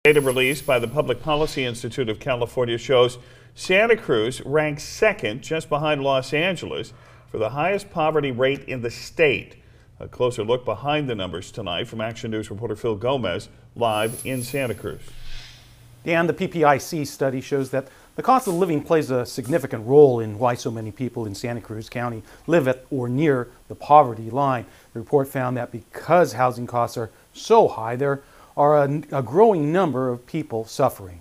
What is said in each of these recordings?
Data released by the Public Policy Institute of California shows Santa Cruz ranks second, just behind Los Angeles, for the highest poverty rate in the state. A closer look behind the numbers tonight from Action News reporter Phil Gomez, live in Santa Cruz. Dan, the PPIC study shows that the cost of living plays a significant role in why so many people in Santa Cruz County live at or near the poverty line. The report found that because housing costs are so high, there are a growing number of people suffering.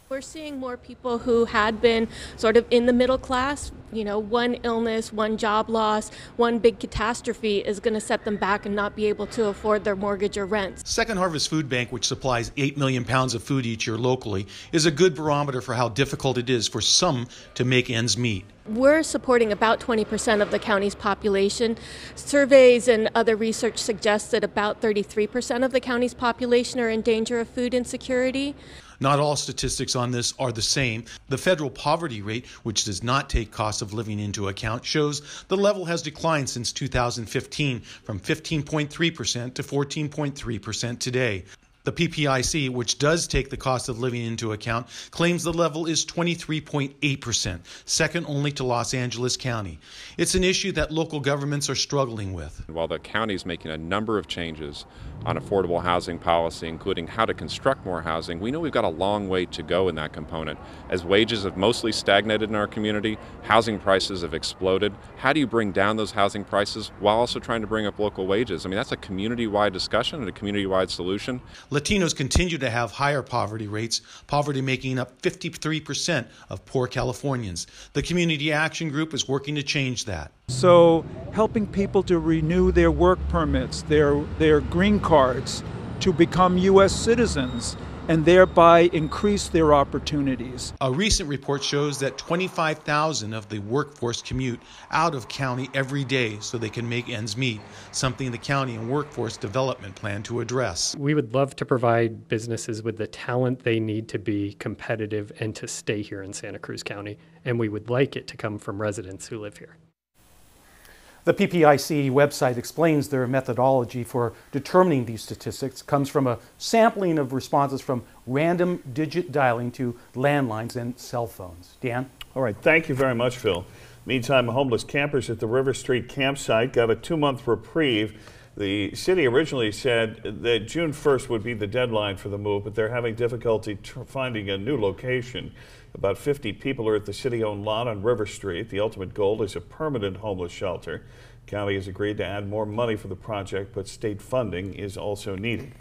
We're seeing more people who had been sort of in the middle class. You know, one illness, one job loss, one big catastrophe is going to set them back and not be able to afford their mortgage or rent. Second Harvest Food Bank, which supplies 8 million pounds of food each year locally, is a good barometer for how difficult it is for some to make ends meet. We're supporting about 20% of the county's population. Surveys and other research suggest that about 33% of the county's population are in danger of food insecurity. Not all statistics on this are the same. The federal poverty rate, which does not take cost of living into account, shows the level has declined since 2015 from 15.3% to 14.3% today. The PPIC, which does take the cost of living into account, claims the level is 23.8%, second only to Los Angeles County. It's an issue that local governments are struggling with. While the county is making a number of changes on affordable housing policy, including how to construct more housing, we know we've got a long way to go in that component. As wages have mostly stagnated in our community, housing prices have exploded. How do you bring down those housing prices while also trying to bring up local wages? I mean, that's a community-wide discussion and a community-wide solution. Latinos continue to have higher poverty rates, poverty making up 53% of poor Californians. The Community Action Group is working to change that. So helping people to renew their work permits, their green cards, to become U.S. citizens, and thereby increase their opportunities. A recent report shows that 25,000 of the workforce commute out of county every day so they can make ends meet, something the county and workforce development plan to address. We would love to provide businesses with the talent they need to be competitive and to stay here in Santa Cruz County, and we would like it to come from residents who live here. The PPIC website explains their methodology for determining these statistics. It comes from a sampling of responses from random digit dialing to landlines and cell phones. Dan? All right, thank you very much, Phil. Meantime, homeless campers at the River Street campsite got a 2-month reprieve. The city originally said that June 1st would be the deadline for the move, but they're having difficulty finding a new location. About 50 people are at the city-owned lot on River Street. The ultimate goal is a permanent homeless shelter. County has agreed to add more money for the project, but state funding is also needed.